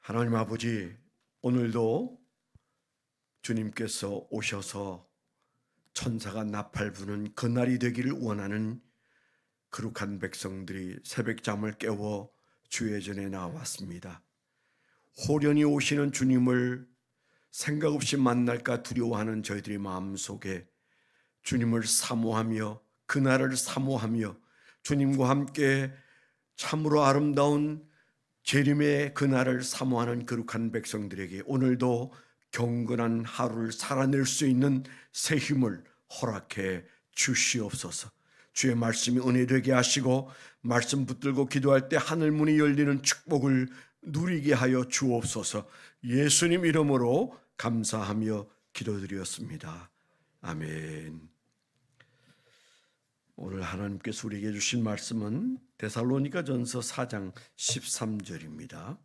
하나님 아버지, 오늘도 주님께서 오셔서 천사가 나팔 부는 그날이 되기를 원하는 거룩한 백성들이 새벽잠을 깨워 주의 전에 나왔습니다. 호련히 오시는 주님을 생각 없이 만날까 두려워하는 저희들의 마음속에 주님을 사모하며 그날을 사모하며 주님과 함께 참으로 아름다운 재림의 그날을 사모하는 거룩한 백성들에게 오늘도 경건한 하루를 살아낼 수 있는 새 힘을 허락해 주시옵소서. 주의 말씀이 은혜되게 하시고 말씀 붙들고 기도할 때 하늘 문이 열리는 축복을 누리게 하여 주옵소서. 예수님 이름으로 감사하며 기도드렸습니다. 아멘. 오늘 하나님께서 우리에게 주신 말씀은 데살로니가전서 4장 13절입니다.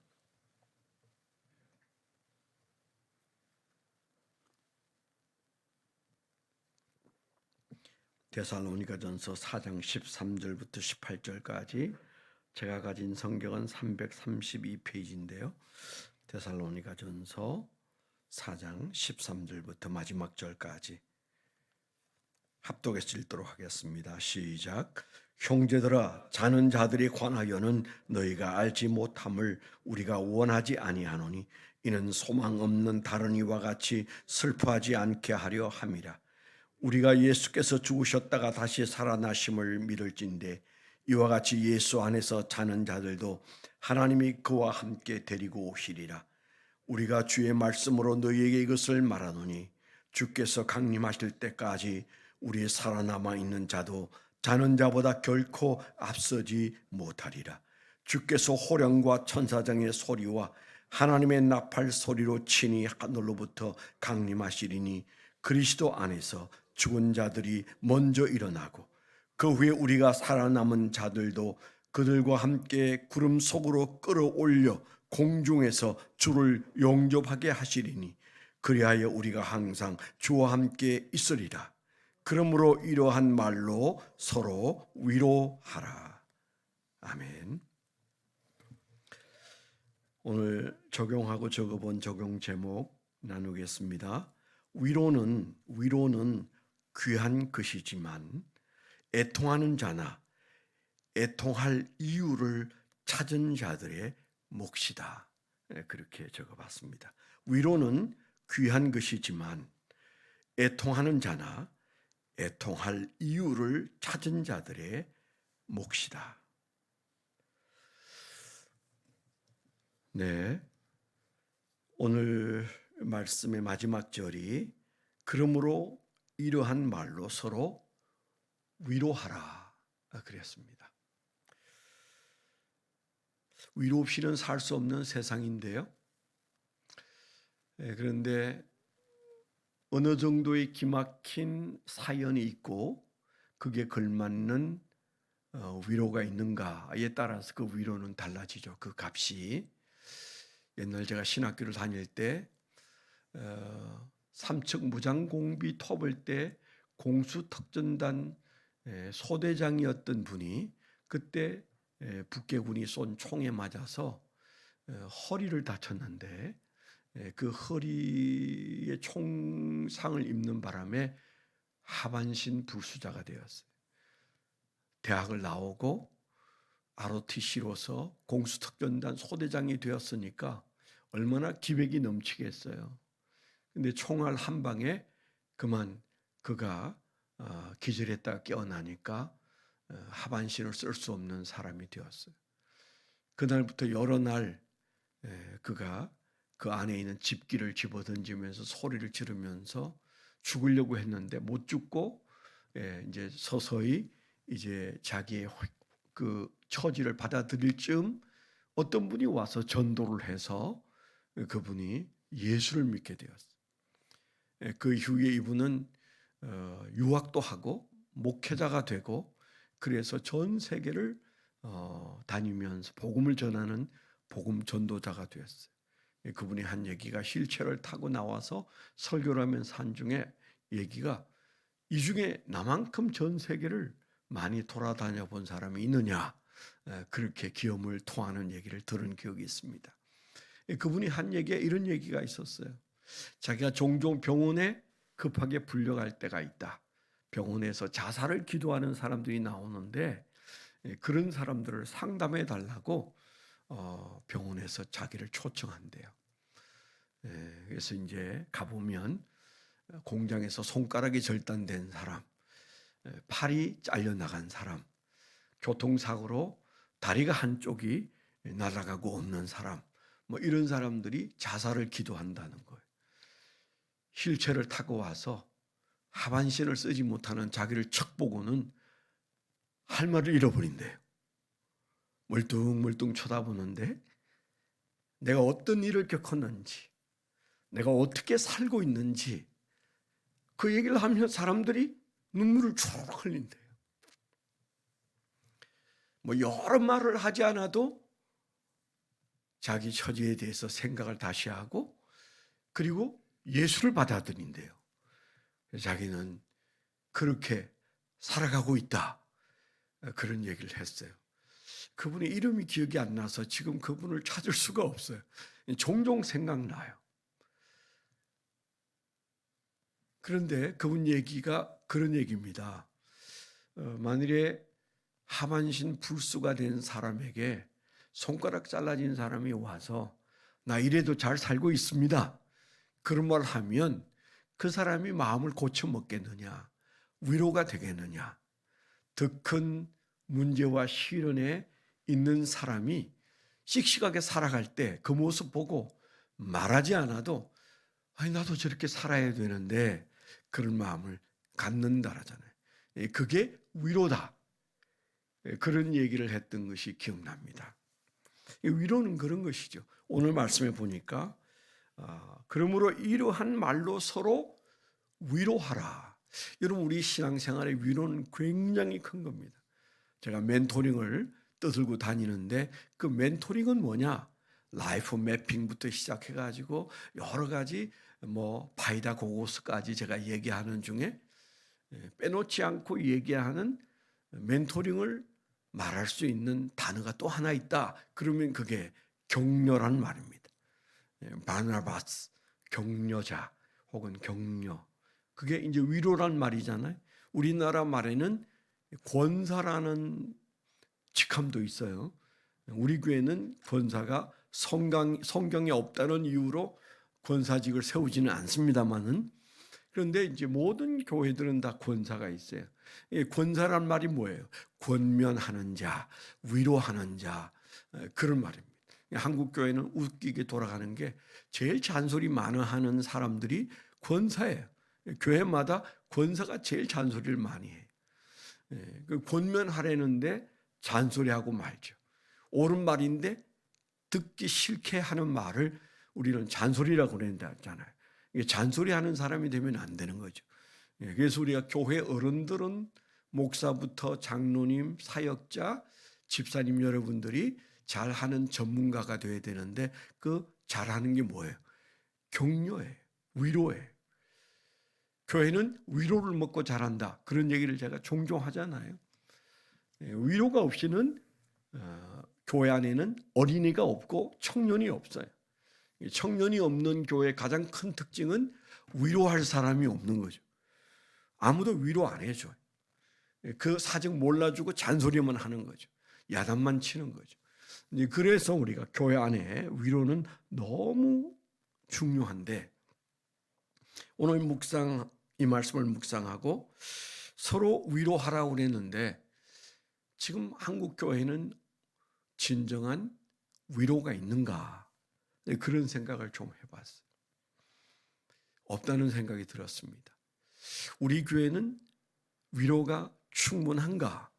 데살로니가전서 4장 13절부터 18절까지 제가 가진 성경은 332페이지인데요. 데살로니가전서 4장 13절부터 마지막 절까지 합독해서 읽도록 하겠습니다. 시작. 형제들아, 자는 자들에 관하여는 너희가 알지 못함을 우리가 원하지 아니하노니 이는 소망 없는 다른 이와 같이 슬퍼하지 않게 하려 함이라. 우리가 예수께서 죽으셨다가 다시 살아나심을 믿을진대 이와 같이 예수 안에서 자는 자들도 하나님이 그와 함께 데리고 오시리라. 우리가 주의 말씀으로 너희에게 이것을 말하노니 주께서 강림하실 때까지 우리 살아남아 있는 자도 자는 자보다 결코 앞서지 못하리라. 주께서 호령과 천사장의 소리와 하나님의 나팔 소리로 친히 하늘로부터 강림하시리니 그리스도 안에서 죽은 자들이 먼저 일어나고 그 후에 우리가 살아남은 자들도 그들과 함께 구름 속으로 끌어올려 공중에서 주를 영접하게 하시리니 그리하여 우리가 항상 주와 함께 있으리라. 그러므로 이러한 말로 서로 위로하라. 아멘. 오늘 적용하고 적어본 적용 제목 나누겠습니다. 위로는 귀한 것이지만 애통하는 자나 애통할 이유를 찾은 자들의 몫이다. 그렇게 적어봤습니다. 위로는 귀한 것이지만 애통하는 자나 애통할 이유를 찾은 자들의 몫이다. 네, 오늘 말씀의 마지막 절이 그러므로 이러한 말로 서로 위로하라 그랬습니다. 위로 없이는 살 수 없는 세상인데요. 그런데 어느 정도의 기막힌 사연이 있고 그게 걸맞는 위로가 있는가에 따라서 그 위로는 달라지죠. 그 값이. 옛날 제가 신학교를 다닐 때 삼척 무장공비 터벌 때 공수특전단 소대장이었던 분이 그때 북계군이 쏜 총에 맞아서 허리를 다쳤는데 그 허리에 총상을 입는 바람에 하반신 불수자가 되었어요. 대학을 나오고 ROTC로서 공수특전단 소대장이 되었으니까 얼마나 기백이 넘치겠어요. 근데 총알 한 방에 그만 그가 기절했다가 깨어나니까 하반신을 쓸 수 없는 사람이 되었어요. 그날부터 여러 날 그가 그 안에 있는 집기를 집어던지면서 소리를 지르면서 죽으려고 했는데 못 죽고 이제 서서히 이제 자기의 그 처지를 받아들일 즈음 어떤 분이 와서 전도를 해서 그분이 예수를 믿게 되었어요. 그 이후에 이분은 유학도 하고 목회자가 되고 그래서 전 세계를 다니면서 복음을 전하는 복음 전도자가 되었어요. 그분이 한 얘기가 휠체어를 타고 나와서 설교를 하면서 한 중에 얘기가 이 중에 나만큼 전 세계를 많이 돌아다녀 본 사람이 있느냐 그렇게 기염을 토하는 얘기를 들은 기억이 있습니다. 그분이 한 얘기에 이런 얘기가 있었어요. 자기가 종종 병원에 급하게 불려갈 때가 있다. 병원에서 자살을 기도하는 사람들이 나오는데 그런 사람들을 상담해 달라고 병원에서 자기를 초청한대요. 그래서 이제 가보면 공장에서 손가락이 절단된 사람, 팔이 잘려나간 사람, 교통사고로 다리가 한쪽이 날아가고 없는 사람, 뭐 이런 사람들이 자살을 기도한다는 거예요. 휠체어를 타고 와서 하반신을 쓰지 못하는 자기를 척 보고는 할 말을 잃어버린대요. 멀뚱멀뚱 쳐다보는데 내가 어떤 일을 겪었는지, 내가 어떻게 살고 있는지 그 얘기를 하면 사람들이 눈물을 쭉 흘린대요. 뭐 여러 말을 하지 않아도 자기 처지에 대해서 생각을 다시 하고 그리고 예수를 받아들인대요. 자기는 그렇게 살아가고 있다. 그런 얘기를 했어요. 그분의 이름이 기억이 안 나서 지금 그분을 찾을 수가 없어요. 종종 생각나요. 그런데 그분 얘기가 그런 얘기입니다. 만일에 하반신 불수가 된 사람에게 손가락 잘라진 사람이 와서 나 이래도 잘 살고 있습니다. 그런 말 하면 그 사람이 마음을 고쳐 먹겠느냐, 위로가 되겠느냐. 더 큰 문제와 시련에 있는 사람이 씩씩하게 살아갈 때 그 모습 보고 말하지 않아도 아니 나도 저렇게 살아야 되는데 그런 마음을 갖는다라잖아요. 그게 위로다. 그런 얘기를 했던 것이 기억납니다. 위로는 그런 것이죠. 오늘 말씀에 보니까 그러므로 이러한 말로 서로 위로하라. 여러분 우리 신앙생활의 위로는 굉장히 큰 겁니다. 제가 멘토링을 떠들고 다니는데 그 멘토링은 뭐냐? 라이프 매핑부터 시작해가지고 여러 가지 뭐 파이다 고고스까지 제가 얘기하는 중에 빼놓지 않고 얘기하는 멘토링을 말할 수 있는 단어가 또 하나 있다. 그러면 그게 격려란 말입니다. 바나바스, 격려자 혹은 격려. 그게 이제 위로란 말이잖아요. 우리나라 말에는 권사라는 직함도 있어요. 우리 교회는 권사가 성경에 없다는 이유로 권사직을 세우지는 않습니다만은 그런데 이제 모든 교회들은 다 권사가 있어요. 권사란 말이 뭐예요? 권면하는 자, 위로하는 자 그런 말입니다. 한국 교회는 웃기게 돌아가는 게 제일 잔소리 많이 하는 사람들이 권사예요. 교회마다 권사가 제일 잔소리를 많이 해요. 그 권면하려는데 잔소리하고 말죠. 옳은 말인데 듣기 싫게 하는 말을 우리는 잔소리라고 그랬잖아요. 잔소리하는 사람이 되면 안 되는 거죠. 그래서 우리가 교회 어른들은 목사부터 장로님, 사역자, 집사님 여러분들이 잘하는 전문가가 돼야 되는데 그 잘하는 게 뭐예요? 격려예요. 위로예요. 교회는 위로를 먹고 자란다. 그런 얘기를 제가 종종 하잖아요. 위로가 없이는 교회 안에는 어린이가 없고 청년이 없어요. 청년이 없는 교회의 가장 큰 특징은 위로할 사람이 없는 거죠. 아무도 위로 안 해줘요. 그 사정 몰라주고 잔소리만 하는 거죠. 야단만 치는 거죠. 그래서 우리가 교회 안에 위로는 너무 중요한데 오늘 이 말씀을 묵상하고 서로 위로하라고 그랬는데 지금 한국 교회는 진정한 위로가 있는가? 그런 생각을 좀 해봤어요. 없다는 생각이 들었습니다. 우리 교회는 위로가 충분한가?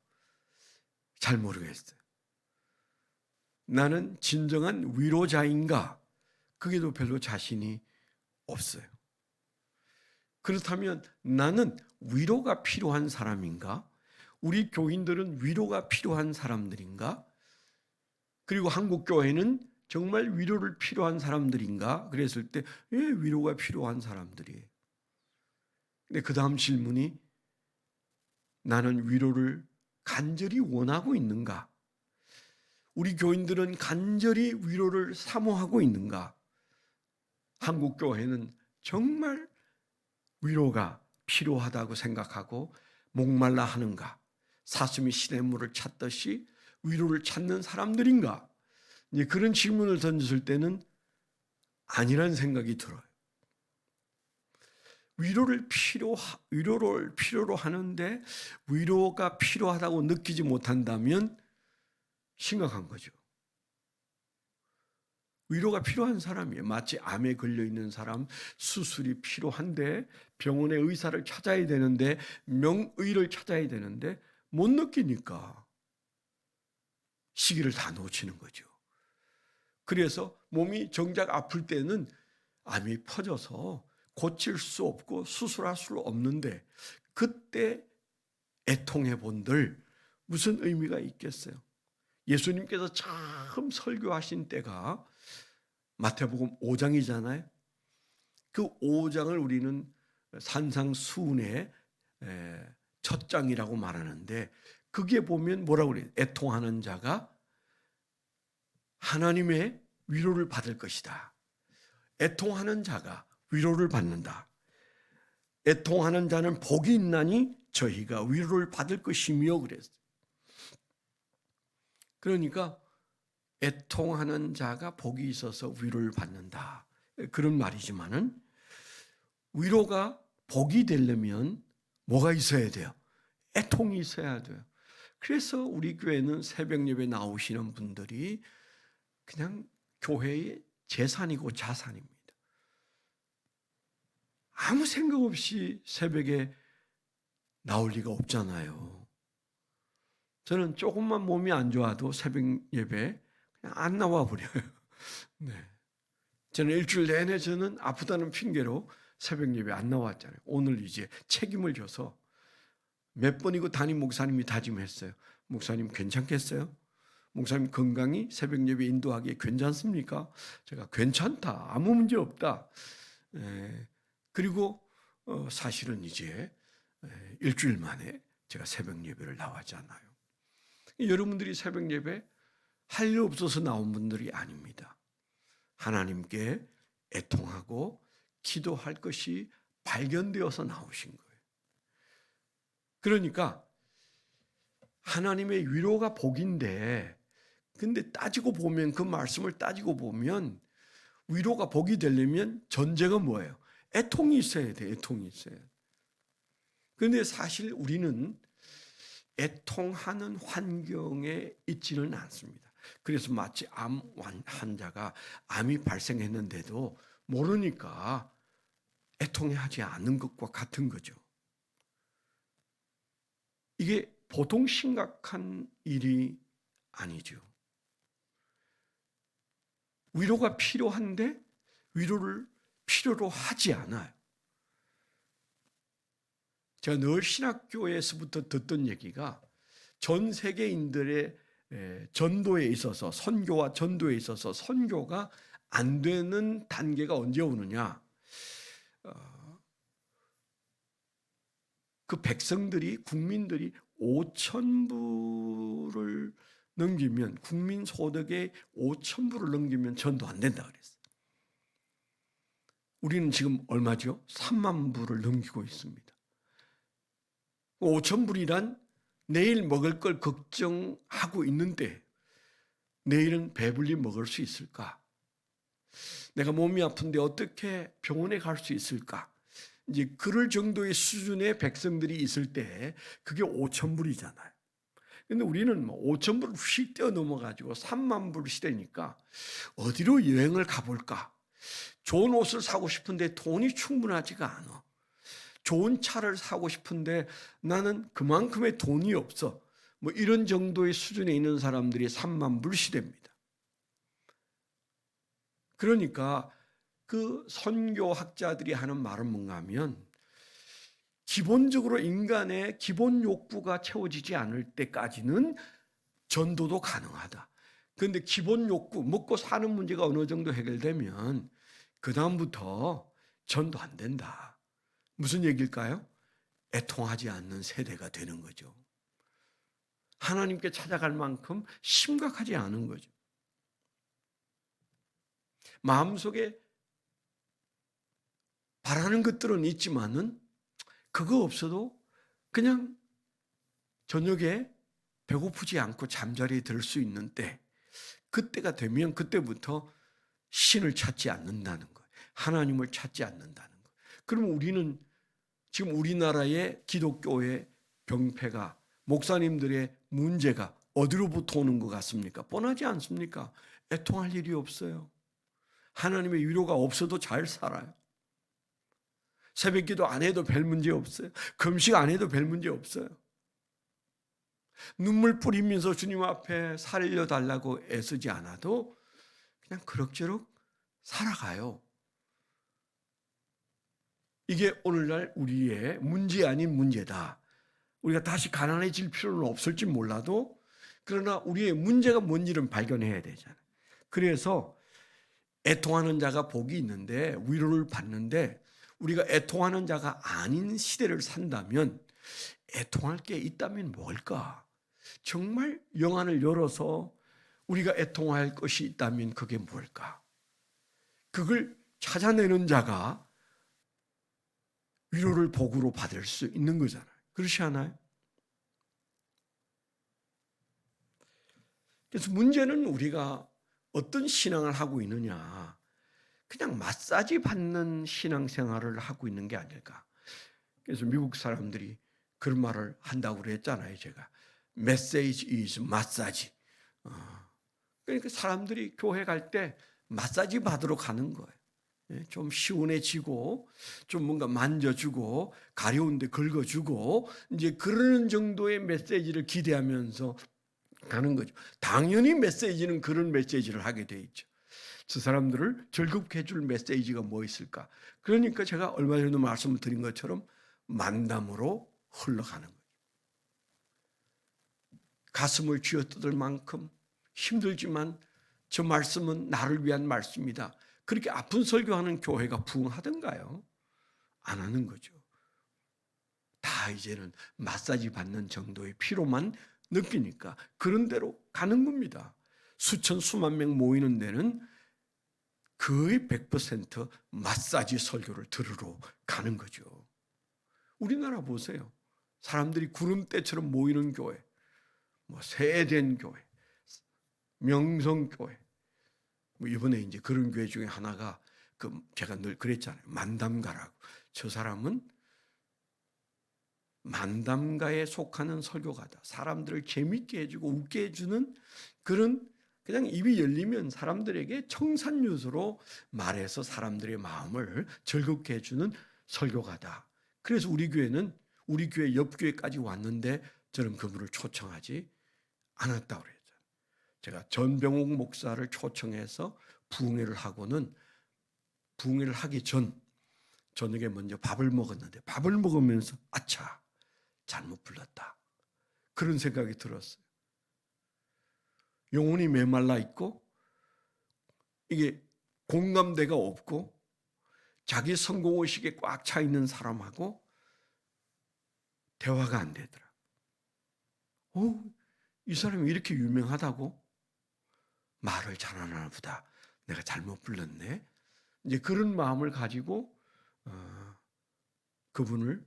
잘 모르겠어요. 나는 진정한 위로자인가? 그게도 별로 자신이 없어요. 그렇다면 나는 위로가 필요한 사람인가? 우리 교인들은 위로가 필요한 사람들인가? 그리고 한국 교회는 정말 위로를 필요한 사람들인가? 그랬을 때 위로가 필요한 사람들이에요. 근데 그 다음 질문이 나는 위로를 간절히 원하고 있는가? 우리 교인들은 간절히 위로를 사모하고 있는가? 한국 교회는 정말 위로가 필요하다고 생각하고 목말라 하는가? 사슴이 시냇물을 찾듯이 위로를 찾는 사람들인가? 이제 그런 질문을 던졌을 때는 아니라는 생각이 들어요. 위로를 필요로 하는데 위로가 필요하다고 느끼지 못한다면 심각한 거죠. 위로가 필요한 사람이에요. 마치 암에 걸려 있는 사람, 수술이 필요한데 병원에 의사를 찾아야 되는데 명의를 찾아야 되는데 못 느끼니까 시기를 다 놓치는 거죠. 그래서 몸이 정작 아플 때는 암이 퍼져서 고칠 수 없고 수술할 수 없는데 그때 애통해 본들 무슨 의미가 있겠어요? 예수님께서 처음 설교하신 때가 마태복음 5장이잖아요. 그 5장을 우리는 산상수훈의 첫 장이라고 말하는데 그게 보면 뭐라고 그래요? 애통하는 자가 하나님의 위로를 받을 것이다. 애통하는 자가 위로를 받는다. 애통하는 자는 복이 있나니 저희가 위로를 받을 것이며 그랬어요. 그러니까 애통하는 자가 복이 있어서 위로를 받는다. 그런 말이지만은 위로가 복이 되려면 뭐가 있어야 돼요? 애통이 있어야 돼요. 그래서 우리 교회는 새벽 예배 나오시는 분들이 그냥 교회의 재산이고 자산입니다. 아무 생각 없이 새벽에 나올 리가 없잖아요. 저는 조금만 몸이 안 좋아도 새벽 예배 그냥 안 나와 버려요. 네. 저는 일주일 내내 저는 아프다는 핑계로 새벽 예배 안 나왔잖아요. 오늘 이제 책임을 져서 몇 번이고 담임 목사님이 다짐했어요. 목사님 괜찮겠어요? 목사님 건강이 새벽 예배 인도하기에 괜찮습니까? 제가 괜찮다. 아무 문제 없다. 그리고 사실은 이제 일주일 만에 제가 새벽 예배를 나왔잖아요. 여러분들이 새벽 예배 할 일 없어서 나온 분들이 아닙니다. 하나님께 애통하고 기도할 것이 발견되어서 나오신 거예요. 그러니까 하나님의 위로가 복인데 근데 따지고 보면 그 말씀을 따지고 보면 위로가 복이 되려면 전제가 뭐예요? 애통이 있어야 돼. 애통이 있어야 돼. 그런데 사실 우리는 애통하는 환경에 있지는 않습니다. 그래서 마치 암 환자가 암이 발생했는데도 모르니까 애통하지 않는 것과 같은 거죠. 이게 보통 심각한 일이 아니죠. 위로가 필요한데 위로를 필요로 하지 않아요. 제가 늘 신학교에서부터 듣던 얘기가 전 세계인들의 전도에 있어서 선교와 전도에 있어서 선교가 안 되는 단계가 언제 오느냐. 그 백성들이 국민들이 5,000부를 넘기면 국민 소득의 5,000부를 넘기면 전도 안 된다 그랬어요. 우리는 지금 얼마죠? 3만 부를 넘기고 있습니다. 5,000불이란 내일 먹을 걸 걱정하고 있는데 내일은 배불리 먹을 수 있을까? 내가 몸이 아픈데 어떻게 병원에 갈 수 있을까? 이제 그럴 정도의 수준의 백성들이 있을 때 그게 5,000불이잖아요. 근데 우리는 5,000불을 휙 뛰어넘어가지고 3만 불 시대니까 어디로 여행을 가볼까? 좋은 옷을 사고 싶은데 돈이 충분하지가 않아. 좋은 차를 사고 싶은데 나는 그만큼의 돈이 없어. 뭐 이런 정도의 수준에 있는 사람들이 3만 불 시대입니다. 그러니까 그 선교학자들이 하는 말은 뭔가 하면 기본적으로 인간의 기본 욕구가 채워지지 않을 때까지는 전도도 가능하다. 그런데 기본 욕구, 먹고 사는 문제가 어느 정도 해결되면 그 다음부터 전도 안 된다. 무슨 얘기일까요? 애통하지 않는 세대가 되는 거죠. 하나님께 찾아갈 만큼 심각하지 않은 거죠. 마음속에 바라는 것들은 있지만은 그거 없어도 그냥 저녁에 배고프지 않고 잠자리에 들 수 있는 때, 그때가 되면 그때부터 신을 찾지 않는다는 거예요. 하나님을 찾지 않는다는 거예요. 그러면 우리는 지금 우리나라의 기독교의 병폐가, 목사님들의 문제가 어디로부터 오는 것 같습니까? 뻔하지 않습니까? 애통할 일이 없어요. 하나님의 위로가 없어도 잘 살아요. 새벽기도 안 해도 별 문제 없어요. 금식 안 해도 별 문제 없어요. 눈물 뿌리면서 주님 앞에 살려달라고 애쓰지 않아도 그냥 그럭저럭 살아가요. 이게 오늘날 우리의 문제 아닌 문제다. 우리가 다시 가난해질 필요는 없을지 몰라도 그러나 우리의 문제가 뭔지는 발견해야 되잖아요. 그래서 애통하는 자가 복이 있는데, 위로를 받는데, 우리가 애통하는 자가 아닌 시대를 산다면 애통할 게 있다면 뭘까? 정말 영안을 열어서 우리가 애통할 것이 있다면 그게 뭘까? 그걸 찾아내는 자가 위로를 복으로 받을 수 있는 거잖아요. 그렇지 않아요? 그래서 문제는 우리가 어떤 신앙을 하고 있느냐, 그냥 마사지 받는 신앙생활을 하고 있는 게 아닐까. 그래서 미국 사람들이 그런 말을 한다고 그랬잖아요. 제가 메시지 is 마사지. 그러니까 사람들이 교회 갈 때 마사지 받으러 가는 거예요. 좀 시원해지고 좀 뭔가 만져주고 가려운 데 긁어주고 이제 그러는 정도의 메시지를 기대하면서 가는 거죠. 당연히 메시지는 그런 메시지를 하게 돼 있죠. 저 사람들을 즐겁게 해줄 메시지가 뭐 있을까? 그러니까 제가 얼마 전에도 말씀을 드린 것처럼 만담으로 흘러가는 거예요. 가슴을 쥐어뜯을 만큼 힘들지만 저 말씀은 나를 위한 말씀이다. 그렇게 아픈 설교하는 교회가 부흥하던가요? 안 하는 거죠. 다 이제는 마사지 받는 정도의 피로만 느끼니까 그런 대로 가는 겁니다. 수천 수만 명 모이는 데는 거의 100% 마사지 설교를 들으러 가는 거죠. 우리나라 보세요. 사람들이 구름대처럼 모이는 교회, 뭐 세된 교회, 명성교회, 뭐 이번에 이제 그런 교회 중에 하나가 제가 늘 그랬잖아요. 만담가라고. 저 사람은 만담가에 속하는 설교가다. 사람들을 재밌게 해주고 웃게 해주는 그런, 그냥 입이 열리면 사람들에게 청산유수로 말해서 사람들의 마음을 즐겁게 해주는 설교가다. 그래서 우리 교회는 우리 교회 옆 교회까지 왔는데 저는 그분을 초청하지 않았다고 그랬죠. 제가 전병옥 목사를 초청해서 부흥회를 하고는 부흥회를 하기 전 저녁에 먼저 밥을 먹었는데 밥을 먹으면서 아차 잘못 불렀다. 그런 생각이 들었어요. 영혼이 메말라 있고 이게 공감대가 없고 자기 성공의식에 꽉 차 있는 사람하고 대화가 안 되더라. 이 사람이 이렇게 유명하다고? 말을 잘하나 보다. 내가 잘못 불렀네. 이제 그런 마음을 가지고 그분을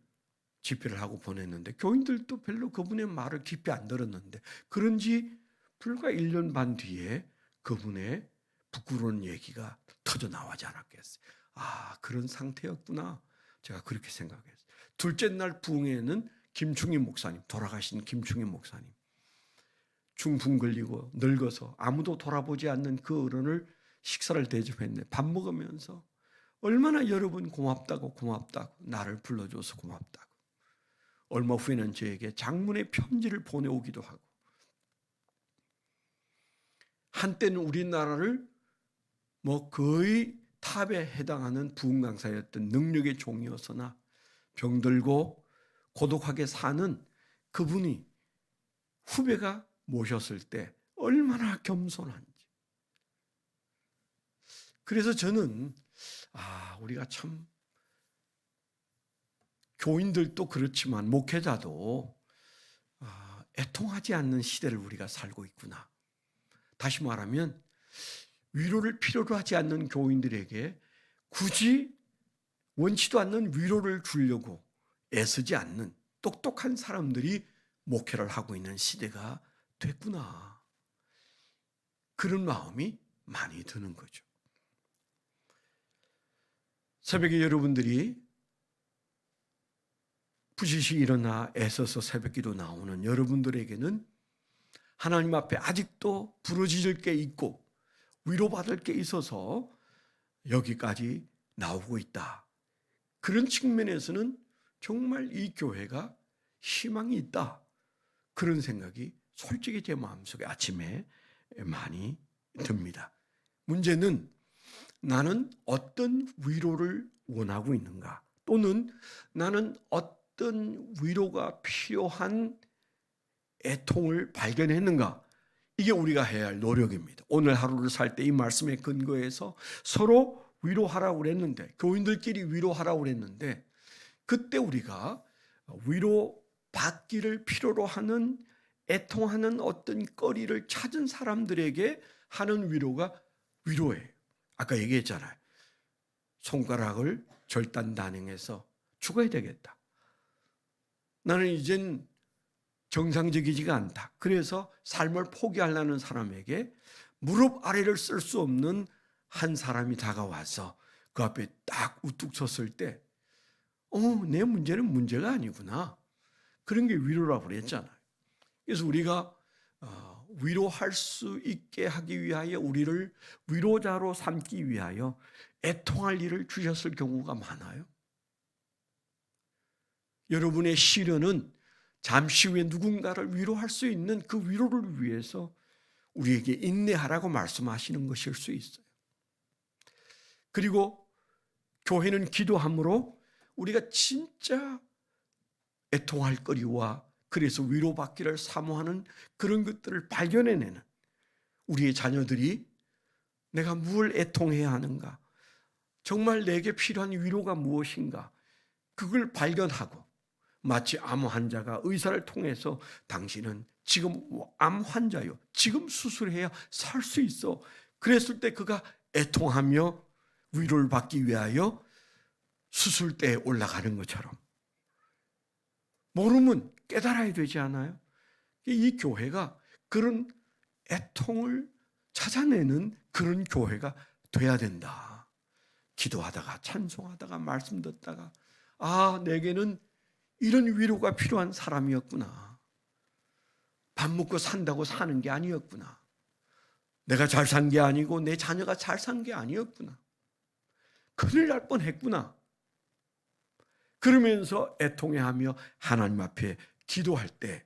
집회를 하고 보냈는데 교인들도 별로 그분의 말을 깊이 안 들었는데 그런지 불과 1년 반 뒤에 그분의 부끄러운 얘기가 터져 나오지 않았겠어요. 아, 그런 상태였구나. 제가 그렇게 생각했어요. 둘째 날 부흥회는 김충희 목사님, 돌아가신 김충희 목사님. 중풍 걸리고 늙어서 아무도 돌아보지 않는 그 어른을 식사를 대접했네. 밥 먹으면서 얼마나 여러분 고맙다고 나를 불러줘서 고맙다고. 얼마 후에는 저에게 장문의 편지를 보내오기도 하고, 한때는 우리나라를 뭐 거의 탑에 해당하는 부흥 강사였던 능력의 종이었으나 병들고 고독하게 사는 그분이 후배가 모셨을 때 얼마나 겸손한지. 그래서 저는 우리가 참 교인들도 그렇지만 목회자도 애통하지 않는 시대를 우리가 살고 있구나. 다시 말하면 위로를 필요로 하지 않는 교인들에게 굳이 원치도 않는 위로를 주려고 애쓰지 않는 똑똑한 사람들이 목회를 하고 있는 시대가 됐구나. 그런 마음이 많이 드는 거죠. 새벽에 여러분들이 부지시 일어나 애써서 새벽기도 나오는 여러분들에게는 하나님 앞에 아직도 부르짖을 게 있고 위로받을 게 있어서 여기까지 나오고 있다. 그런 측면에서는 정말 이 교회가 희망이 있다. 그런 생각이 솔직히 제 마음속에 아침에 많이 듭니다. 문제는 나는 어떤 위로를 원하고 있는가? 또는 나는 어떤 위로가 필요한 애통을 발견했는가? 이게 우리가 해야 할 노력입니다. 오늘 하루를 살 때 이 말씀에 근거해서 서로 위로하라고 그랬는데, 교인들끼리 위로하라고 그랬는데, 그때 우리가 위로받기를 필요로 하는 애통하는 어떤 거리를 찾은 사람들에게 하는 위로가 위로예요. 아까 얘기했잖아요. 손가락을 절단 단행해서 죽어야 되겠다. 나는 이젠 정상적이지가 않다. 그래서 삶을 포기하려는 사람에게 무릎 아래를 쓸 수 없는 한 사람이 다가와서 그 앞에 딱 우뚝 섰을 때 내 문제는 문제가 아니구나. 그런 게 위로라고 그랬잖아요. 그래서 우리가 위로할 수 있게 하기 위하여 우리를 위로자로 삼기 위하여 애통할 일을 주셨을 경우가 많아요. 여러분의 시련은 잠시 후에 누군가를 위로할 수 있는 그 위로를 위해서 우리에게 인내하라고 말씀하시는 것일 수 있어요. 그리고 교회는 기도함으로 우리가 진짜 애통할 거리와 그래서 위로받기를 사모하는 그런 것들을 발견해내는 우리의 자녀들이 내가 뭘 애통해야 하는가? 정말 내게 필요한 위로가 무엇인가? 그걸 발견하고 마치 암 환자가 의사를 통해서 당신은 지금 암 환자요. 지금 수술해야 살 수 있어. 그랬을 때 그가 애통하며 위로를 받기 위하여 수술대에 올라가는 것처럼 모르면 깨달아야 되지 않아요? 이 교회가 그런 애통을 찾아내는 그런 교회가 돼야 된다. 기도하다가 찬송하다가 말씀 듣다가 내게는 이런 위로가 필요한 사람이었구나. 밥 먹고 산다고 사는 게 아니었구나. 내가 잘 산 게 아니고 내 자녀가 잘 산 게 아니었구나. 큰일 날 뻔했구나. 그러면서 애통해하며 하나님 앞에 기도할 때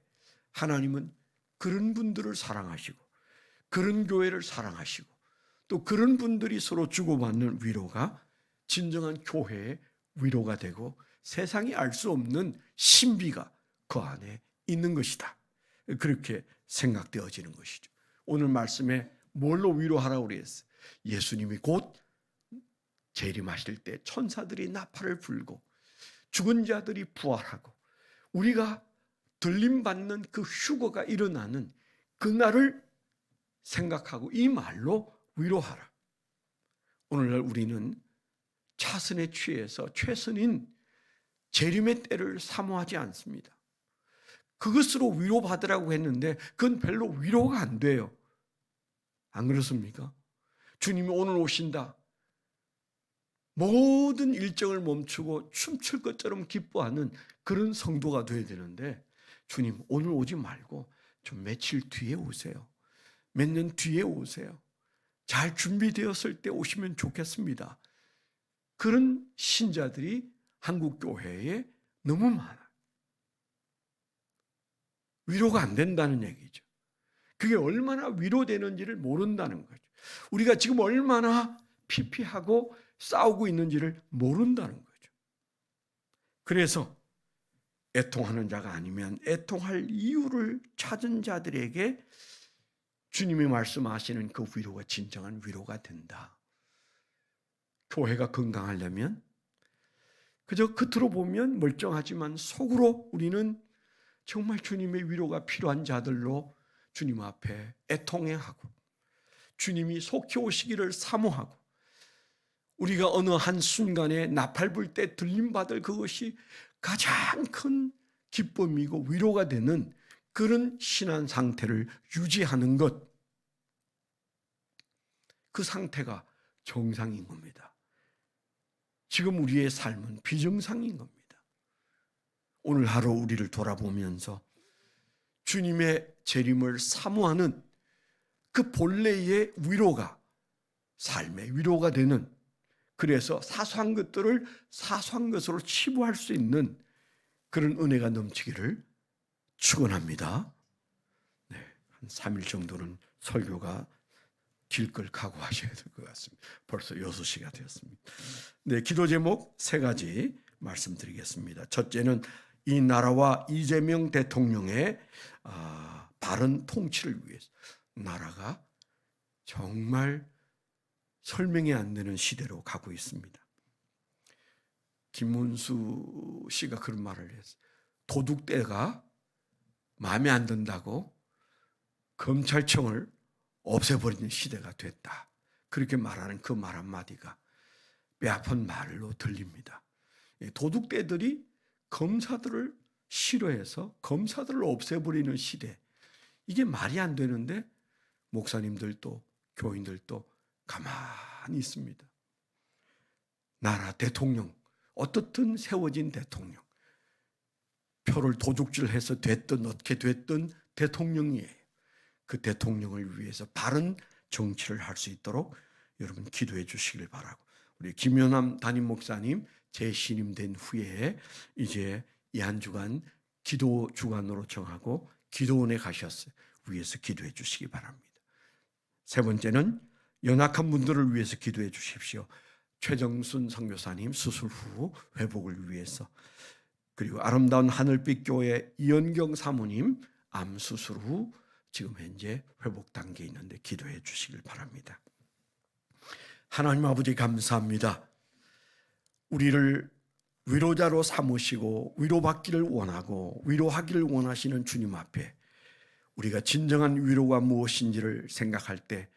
하나님은 그런 분들을 사랑하시고 그런 교회를 사랑하시고 또 그런 분들이 서로 주고받는 위로가 진정한 교회의 위로가 되고 세상이 알 수 없는 신비가 그 안에 있는 것이다. 그렇게 생각되어지는 것이죠. 오늘 말씀에 뭘로 위로하라고 그랬어요? 예수님이 곧 재림하실 때 천사들이 나팔을 불고 죽은 자들이 부활하고 우리가 들림받는 그 휴거가 일어나는 그날을 생각하고 이 말로 위로하라. 오늘날 우리는 차선에 취해서 최선인 재림의 때를 사모하지 않습니다. 그것으로 위로받으라고 했는데 그건 별로 위로가 안 돼요. 안 그렇습니까? 주님이 오늘 오신다. 모든 일정을 멈추고 춤출 것처럼 기뻐하는 그런 성도가 돼야 되는데 주님 오늘 오지 말고 좀 며칠 뒤에 오세요. 몇 년 뒤에 오세요. 잘 준비되었을 때 오시면 좋겠습니다. 그런 신자들이 한국 교회에 너무 많아요. 위로가 안 된다는 얘기죠. 그게 얼마나 위로되는지를 모른다는 거죠. 우리가 지금 얼마나 피폐하고 싸우고 있는지를 모른다는 거죠. 그래서 애통하는 자가 아니면 애통할 이유를 찾은 자들에게 주님이 말씀하시는 그 위로가 진정한 위로가 된다. 교회가 건강하려면 그저 겉으로 보면 멀쩡하지만 속으로 우리는 정말 주님의 위로가 필요한 자들로 주님 앞에 애통해 하고 주님이 속히 오시기를 사모하고 우리가 어느 한 순간에 나팔 불 때 들림받을 그것이 가장 큰 기쁨이고 위로가 되는 그런 신앙 상태를 유지하는 것, 그 상태가 정상인 겁니다. 지금 우리의 삶은 비정상인 겁니다. 오늘 하루 우리를 돌아보면서 주님의 재림을 사모하는 그 본래의 위로가 삶의 위로가 되는, 그래서 사소한 것들을 사소한 것으로 치부할 수 있는 그런 은혜가 넘치기를 축원합니다. 네, 한 3일 정도는 설교가 길 걸 각오하셔야 될 것 같습니다. 벌써 6시가 되었습니다. 네, 기도 제목 3가지 말씀드리겠습니다. 첫째는 이 나라와 이재명 대통령의 바른 통치를 위해서, 나라가 정말 설명이 안 되는 시대로 가고 있습니다. 김문수 씨가 그런 말을 했어요. 도둑대가 마음에 안 든다고 검찰청을 없애버리는 시대가 됐다. 그렇게 말하는 그 말 한마디가 뼈아픈 말로 들립니다. 도둑대들이 검사들을 싫어해서 검사들을 없애버리는 시대, 이게 말이 안 되는데 목사님들도 교인들도 가만히 있습니다. 나라 대통령, 어떻든 세워진 대통령, 표를 도둑질해서 됐든 어떻게 됐든 대통령이에요. 그 대통령을 위해서 바른 정치를 할 수 있도록 여러분 기도해 주시길 바라고, 우리 김연남 담임 목사님 재신임된 후에 이제 이 한 주간 기도 주간으로 정하고 기도원에 가셨어요. 위해서 기도해 주시기 바랍니다. 세 번째는 연약한 분들을 위해서 기도해 주십시오. 최정순 선교사님 수술 후 회복을 위해서, 그리고 아름다운 하늘빛 교회 이연경 사모님 암 수술 후 지금 현재 회복 단계에 있는데 기도해 주시길 바랍니다. 하나님 아버지 감사합니다. 우리를 위로자로 삼으시고 위로받기를 원하고 위로하기를 원하시는 주님 앞에 우리가 진정한 위로가 무엇인지를 생각할 때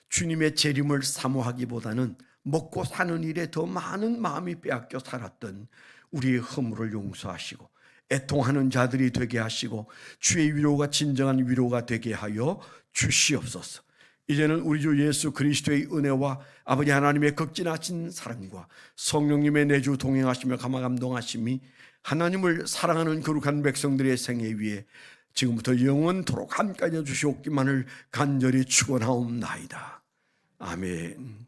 주님의 재림을 사모하기보다는 먹고 사는 일에 더 많은 마음이 빼앗겨 살았던 우리의 허물을 용서하시고 애통하는 자들이 되게 하시고 주의 위로가 진정한 위로가 되게 하여 주시옵소서. 이제는 우리 주 예수 그리스도의 은혜와 아버지 하나님의 극진하신 사랑과 성령님의 내주 동행하시며 감화 감동하심이 하나님을 사랑하는 거룩한 백성들의 생애 위에 지금부터 영원토록 함께하여 주시옵기만을 간절히 축원하옵나이다. 아멘.